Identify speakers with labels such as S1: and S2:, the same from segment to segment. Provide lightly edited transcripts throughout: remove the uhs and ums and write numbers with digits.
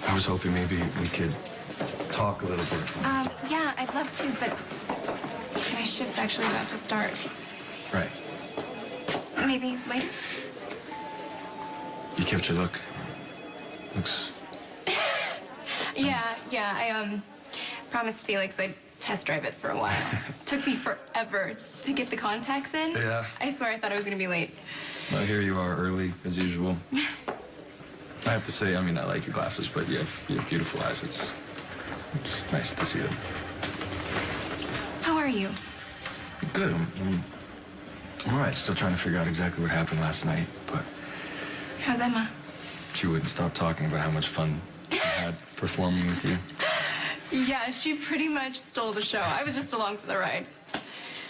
S1: I was hoping maybe we could talk a little bit.
S2: Yeah, I'd love to, but my shift's actually about to start.
S1: Right.
S2: Maybe later?
S1: You kept your look. Looks...
S2: Yeah, I promised Felix I'd test drive it for a while. Took me forever to get the contacts in.
S1: Yeah.
S2: I swear I thought I was gonna be late.
S1: Well, here you are, early, as usual. I have to say, I mean, I like your glasses, but you have beautiful eyes. It's nice to see them.
S2: How are you?
S1: Good. I'm all right. Still trying to figure out exactly what happened last night, but...
S2: How's Emma?
S1: She wouldn't stop talking about how much fun she had performing with you.
S2: Yeah, she pretty much stole the show. I was just along for the ride.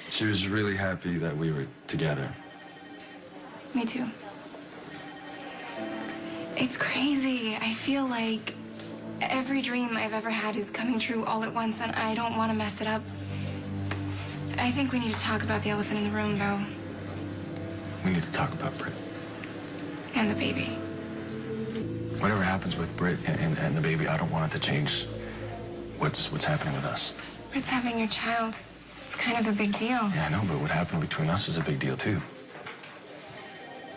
S1: She was really happy that we were together.
S2: Me too. It's crazy. I feel like every dream I've ever had is coming true all at once, and I don't want to mess it up. I think we need to talk about the elephant in the room, though.
S1: We need to talk about Britt.
S2: And the baby.
S1: Whatever happens with Britt and the baby, I don't want it to change what's happening with us.
S2: Britt's having your child. It's kind of a big deal.
S1: Yeah, I know, but what happened between us is a big deal, too.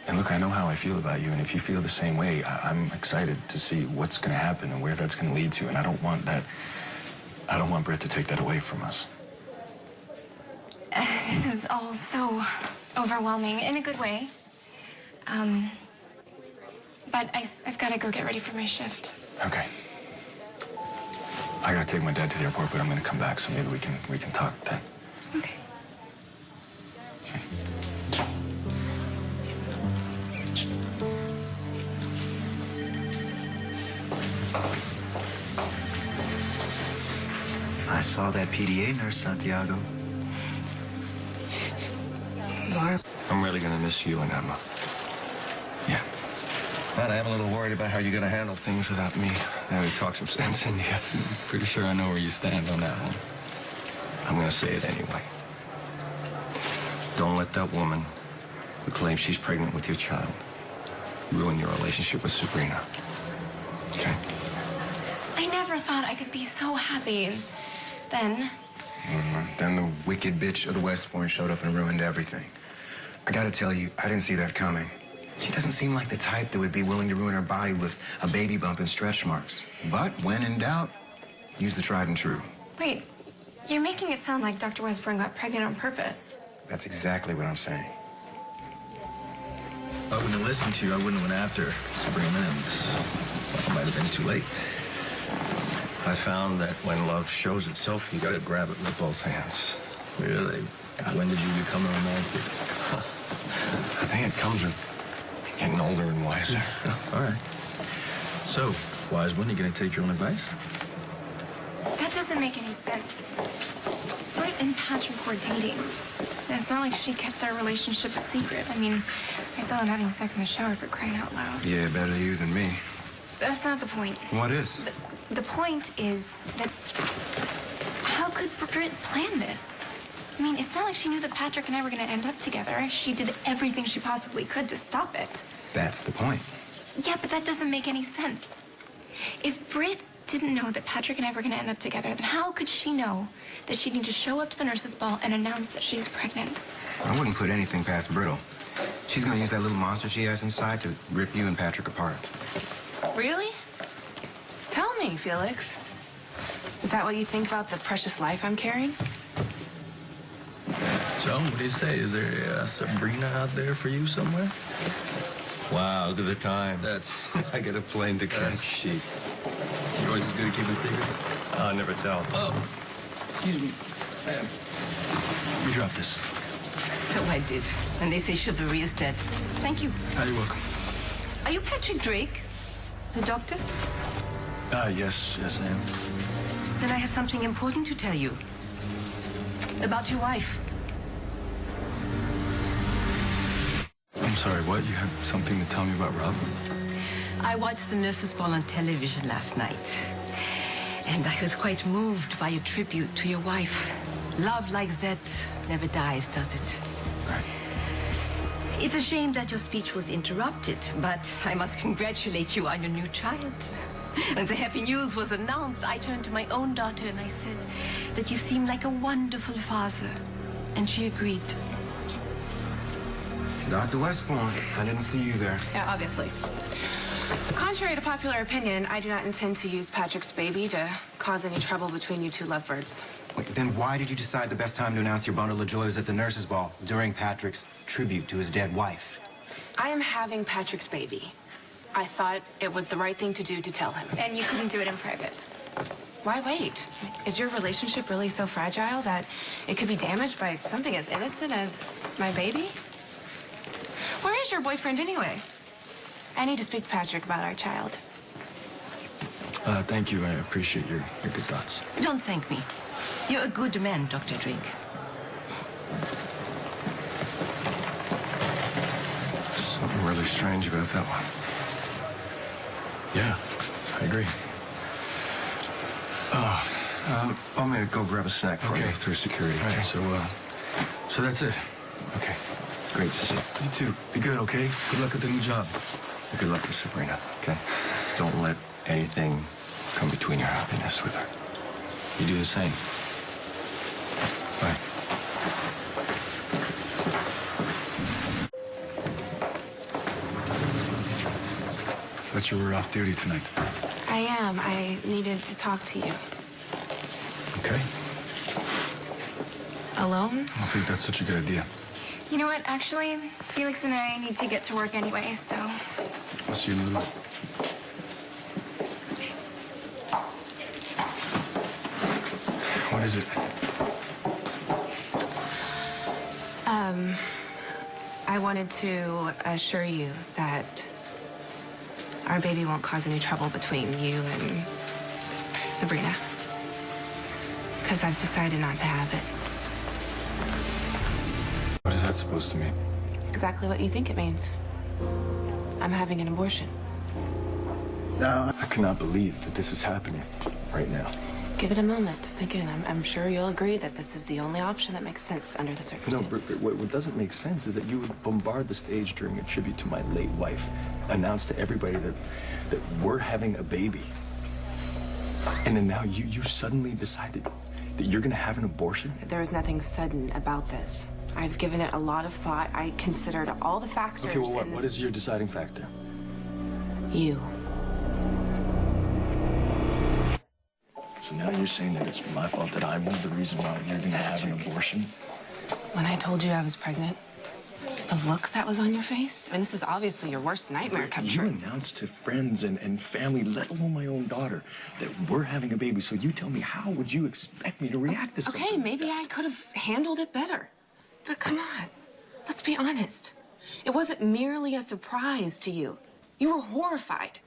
S1: And look, I know how I feel about you, and if you feel the same way, I'm excited to see what's going to happen and where that's going to lead to, and I don't want Britt to take that away from us.
S2: This is all so overwhelming, in a good way. But I've got to go get ready for my shift.
S1: Okay. I got to take my dad to the airport, but I'm going to come back, so maybe we can talk then.
S2: Okay.
S1: Okay.
S3: I saw that PDA nurse, Santiago. Barb.
S1: I'm really going to miss you and Emma. Yeah. And I am a little worried about how you're going to handle things without me. Now we talk some sense into you. I'm pretty sure I know where you stand on that one. I'm going to say it anyway. Don't let that woman who claims she's pregnant with your child ruin your relationship with Sabrina. Okay?
S2: I never thought I could be so happy. And then...
S3: Then the wicked bitch of the West Point showed up and ruined everything. I gotta tell you, I didn't see that coming. She doesn't seem like the type that would be willing to ruin her body with a baby bump and stretch marks. But when in doubt, use the tried and true.
S2: Wait, you're making it sound like Dr. Westburn got pregnant on purpose.
S3: That's exactly what I'm saying.
S4: I wouldn't have listened to you. I wouldn't have went after Sabrina, and it might have been too late. I found that when love shows itself, you gotta grab it with both hands.
S1: Really?
S4: When did you become a romantic?
S1: I think it comes with getting older and wiser.
S4: All right. So, wise one, you gonna take your own advice?
S2: That doesn't make any sense. Britt and Patrick were dating. And it's not like she kept their relationship a secret. I mean, I saw them having sex in the shower, for crying out loud.
S3: Yeah, better you than me.
S2: That's not the point.
S3: What is?
S2: The point is that how could Britt plan this? I mean, it's not like she knew that Patrick and I were going to end up together. She did everything she possibly could to stop it.
S3: That's the point.
S2: Yeah, but that doesn't make any sense. If Britt didn't know that Patrick and I were going to end up together, then how could she know that she'd need to show up to the nurse's ball and announce that she's pregnant?
S3: I wouldn't put anything past Brittle. She's gonna use that little monster she has inside to rip you and Patrick apart.
S5: Really? Tell me, Felix. Is that what you think about the precious life I'm carrying?
S4: So, what do you say? Is there a Sabrina out there for you somewhere?
S1: Wow, look at the time.
S4: That's...
S1: I got a plane to catch.
S4: That's chic. You're always as good at keeping secrets?
S1: I'll never tell.
S4: Oh, excuse me. You dropped this.
S6: So I did. And they say chivalry is dead. Thank you.
S4: You're welcome.
S6: Are you Patrick Drake? The doctor?
S4: Yes, I am.
S6: Then I have something important to tell you. About your wife.
S1: I'm sorry, what? You have something to tell me about Rob?
S6: I watched the nurse's ball on television last night. And I was quite moved by your tribute to your wife. Love like that never dies, does it?
S1: Right.
S6: It's a shame that your speech was interrupted, but I must congratulate you on your new child. When the happy news was announced, I turned to my own daughter and I said that you seem like a wonderful father. And she agreed.
S3: Dr. Westbourne, I didn't see you there.
S5: Yeah, obviously. Contrary to popular opinion, I do not intend to use Patrick's baby to cause any trouble between you two lovebirds.
S3: Wait, then why did you decide the best time to announce your bundle of joy was at the nurse's ball during Patrick's tribute to his dead wife?
S5: I am having Patrick's baby. I thought it was the right thing to do to tell him.
S2: And you couldn't do it in private.
S5: Why wait? Is your relationship really so fragile that it could be damaged by something as innocent as my baby? Where is your boyfriend anyway? I need to speak to Patrick about our child.
S1: Thank you. I appreciate your good thoughts.
S6: Don't thank me. You're a good man, Dr. Drake.
S3: Something really strange about that one.
S1: Yeah, I agree.
S4: I'm gonna go grab a snack for you.
S1: Okay, through security.
S4: All right.
S1: Okay, so that's it.
S3: Okay.
S4: Great to see you.
S1: You too. Be good, okay? Good luck with the new job.
S4: Good luck with Sabrina, okay? Don't let anything come between your happiness with her.
S1: You do the same. Bye. Thought you were off duty tonight.
S5: I am. I needed to talk to you.
S1: Okay.
S5: Alone?
S1: I don't think that's such a good idea.
S2: You know what? Actually, Felix and I need to get to work anyway, so...
S1: I'll see you in a little. What is it?
S5: I wanted to assure you that our baby won't cause any trouble between you and Sabrina. Because I've decided not to have it.
S1: What is that supposed to mean?
S5: Exactly what you think it means. I'm having an abortion.
S1: I cannot believe that this is happening right now.
S5: Give it a moment to sink in. I'm sure you'll agree that this is the only option that makes sense under the
S1: No,
S5: circumstances.
S1: what doesn't make sense is that you would bombard the stage during a tribute to my late wife, announce to everybody that we're having a baby, and then now you suddenly decided that you're gonna have an abortion?
S5: There is nothing sudden about this. I've given it a lot of thought. I considered all the factors.
S1: Okay, well,
S5: in
S1: what
S5: this.
S1: is your deciding factor?
S5: You.
S1: So now you're saying that it's my fault, that I'm the reason why you're gonna have an abortion?
S5: When I told you I was pregnant, the look that was on your face, I mean, this is obviously your worst nightmare come
S1: You
S5: true.
S1: announced to friends and family, let alone my own daughter, that we're having a baby. So you tell me, how would you expect me to react to something
S5: Okay,
S1: like
S5: maybe
S1: that?
S5: I could have handled it better. But come on, let's be honest. It wasn't merely a surprise to you. You were horrified.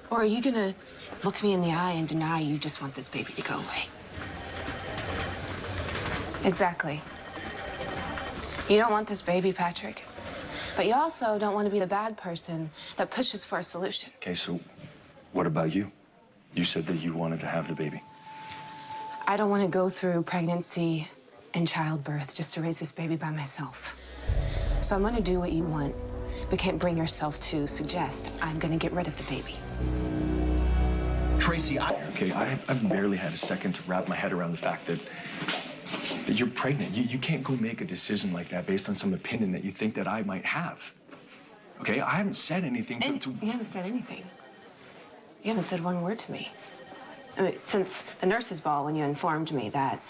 S5: Or are you gonna look me in the eye and deny you just want this baby to go away? Exactly. You don't want this baby, Patrick. But you also don't want to be the bad person that pushes for a solution.
S1: Okay, so what about you? You said that you wanted to have the baby.
S5: I don't want to go through pregnancy and childbirth just to raise this baby by myself. So I'm going to do what you want, but can't bring yourself to suggest I'm going to get rid of the baby.
S1: Tracy, I've barely had a second to wrap my head around the fact that you're pregnant. You can't go make a decision like that based on some opinion that you think that I might have. Okay, I haven't said anything to...
S5: You haven't said anything. You haven't said one word to me. I mean, since the nurse's ball, when you informed me that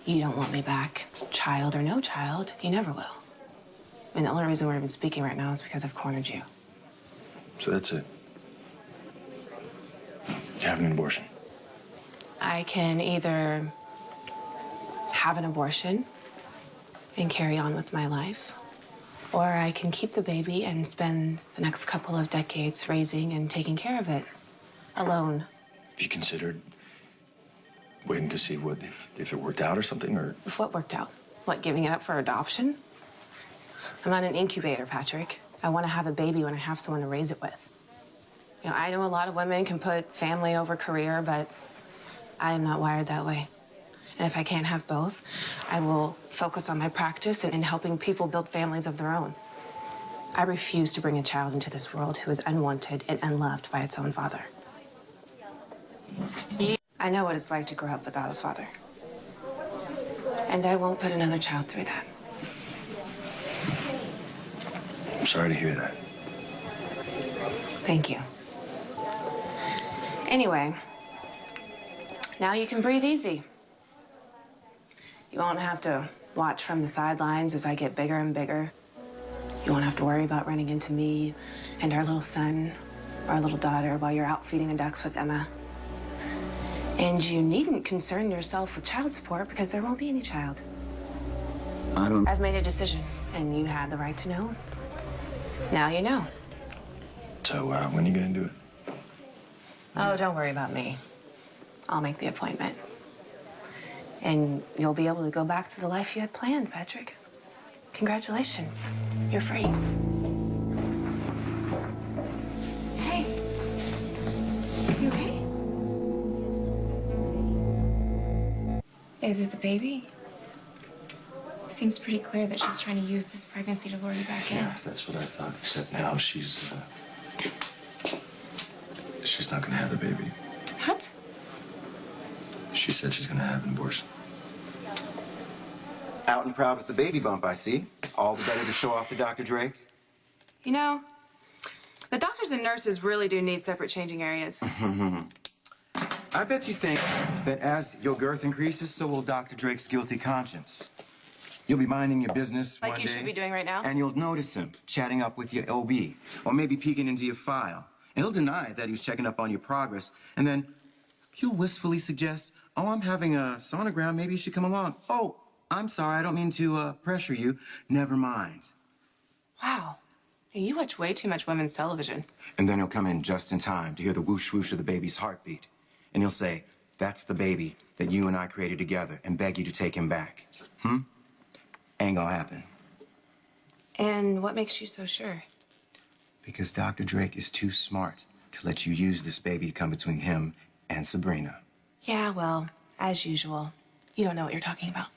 S5: you don't want me back, child or no child, you never will. I mean, the only reason we're even speaking right now is because I've cornered you.
S1: So that's it. You're having an abortion.
S5: I can either have an abortion and carry on with my life, or I can keep the baby and spend the next couple of decades raising and taking care of it alone.
S1: Have you considered waiting to see what if it worked out or something, or...
S5: If what worked out? What, giving it up for adoption? I'm not an incubator, Patrick. I want to have a baby when I have someone to raise it with. You know, I know a lot of women can put family over career, but I am not wired that way. And if I can't have both, I will focus on my practice and in helping people build families of their own. I refuse to bring a child into this world who is unwanted and unloved by its own father. I know what it's like to grow up without a father. And I won't put another child through that.
S1: I'm sorry to hear that.
S5: Thank you. Anyway, now you can breathe easy. You won't have to watch from the sidelines as I get bigger and bigger. You won't have to worry about running into me and our little son, our little daughter, while you're out feeding the ducks with Emma. And you needn't concern yourself with child support because there won't be any child. I've made a decision, and you had the right to know. Now you know.
S1: So, when are you gonna do it?
S5: Oh, don't worry about me. I'll make the appointment. And you'll be able to go back to the life you had planned, Patrick. Congratulations. You're free.
S2: Hey. You okay? Is it the baby? Seems pretty clear that she's trying to use this pregnancy to lure you back in.
S1: Yeah, that's what I thought. Except now she's not gonna have the baby.
S2: What?
S1: She said she's gonna have an abortion.
S3: Out and proud with the baby bump, I see. All the better to show off to Dr. Drake.
S5: You know, the doctors and nurses really do need separate changing areas.
S3: I bet you think that as your girth increases, so will Dr. Drake's guilty conscience. You'll be minding your business
S5: Like
S3: one
S5: you
S3: day,
S5: should be doing right now?
S3: and you'll notice him chatting up with your OB, or maybe peeking into your file. And he'll deny that he was checking up on your progress, and then he'll wistfully suggest, oh, I'm having a sonogram, maybe you should come along. Oh, I'm sorry, I don't mean to pressure you. Never mind.
S5: Wow. You watch way too much women's television.
S3: And then he'll come in just in time to hear the whoosh whoosh of the baby's heartbeat. And he'll say, that's the baby that you and I created together, and beg you to take him back. Ain't gonna happen.
S5: And what makes you so sure?
S3: Because Dr. Drake is too smart to let you use this baby to come between him and Sabrina.
S5: Yeah, well, as usual, you don't know what you're talking about.